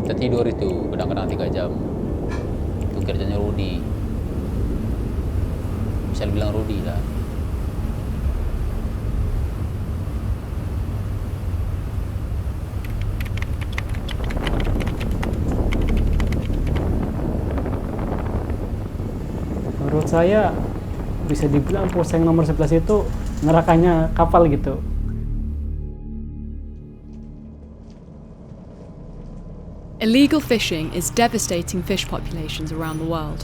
Kita tidur itu kadang-kadang 3 jam. Itu kerjanya Rudy. Bisa bilang Rudy lah. Menurut saya bisa dibilang pulsa yang nomor 11 itu nerakanya kapal gitu. Illegal fishing is devastating fish populations around the world,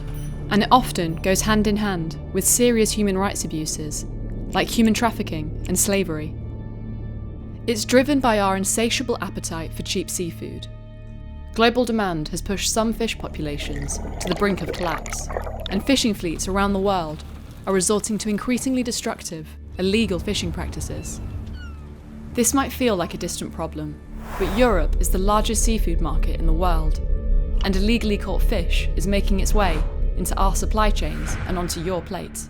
and it often goes hand in hand with serious human rights abuses, like human trafficking and slavery. It's driven by our insatiable appetite for cheap seafood. Global demand has pushed some fish populations to the brink of collapse, and fishing fleets around the world are resorting to increasingly destructive, illegal fishing practices. This might feel like a distant problem, but Europe is the largest seafood market in the world, and illegally caught fish is making its way into our supply chains and onto your plates.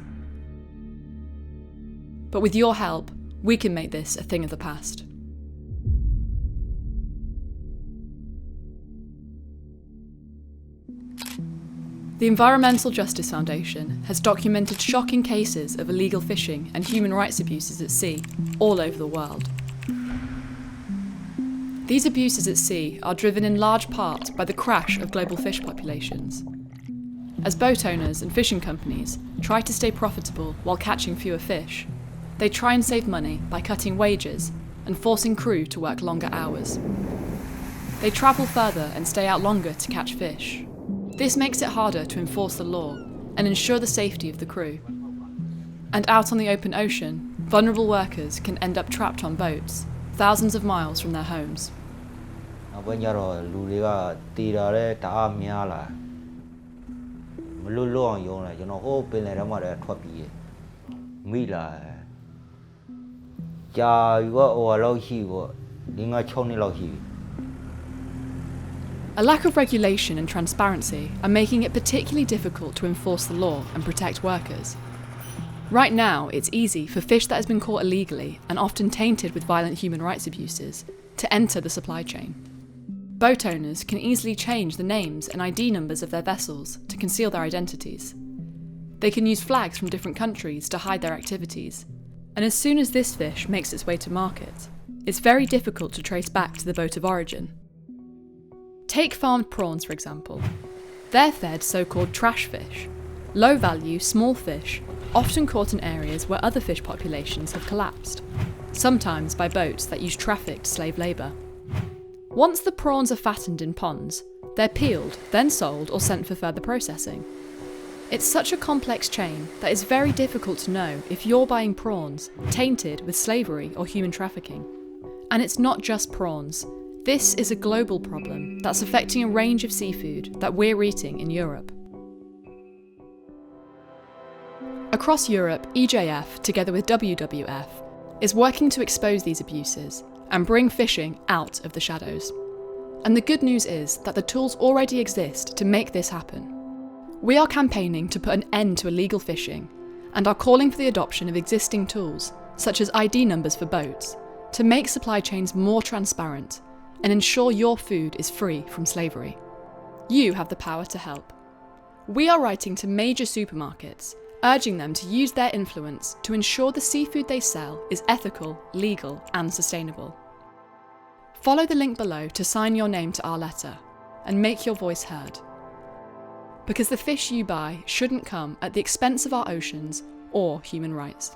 But with your help, we can make this a thing of the past. The Environmental Justice Foundation has documented shocking cases of illegal fishing and human rights abuses at sea all over the world. These abuses at sea are driven in large part by the crash of global fish populations. As boat owners and fishing companies try to stay profitable while catching fewer fish, they try and save money by cutting wages and forcing crew to work longer hours. They travel further and stay out longer to catch fish. This makes it harder to enforce the law and ensure the safety of the crew. And out on the open ocean, vulnerable workers can end up trapped on boats, thousands of miles from their homes. A lack of regulation and transparency are making it particularly difficult to enforce the law and protect workers. Right now, it's easy for fish that has been caught illegally and often tainted with violent human rights abuses to enter the supply chain. Boat owners can easily change the names and ID numbers of their vessels to conceal their identities. They can use flags from different countries to hide their activities. And as soon as this fish makes its way to market, it's very difficult to trace back to the boat of origin. Take farmed prawns, for example. They're fed so-called trash fish, low-value, small fish, often caught in areas where other fish populations have collapsed, sometimes by boats that use trafficked slave labour. Once the prawns are fattened in ponds, they're peeled, then sold or sent for further processing. It's such a complex chain that it's very difficult to know if you're buying prawns tainted with slavery or human trafficking. And it's not just prawns. This is a global problem that's affecting a range of seafood that we're eating in Europe. Across Europe, EJF, together with WWF, is working to expose these abuses and bring fishing out of the shadows. And the good news is that the tools already exist to make this happen. We are campaigning to put an end to illegal fishing and are calling for the adoption of existing tools, such as ID numbers for boats, to make supply chains more transparent and ensure your food is free from slavery. You have the power to help. We are writing to major supermarkets, urging them to use their influence to ensure the seafood they sell is ethical, legal, and sustainable. Follow the link below to sign your name to our letter and make your voice heard. Because the fish you buy shouldn't come at the expense of our oceans or human rights.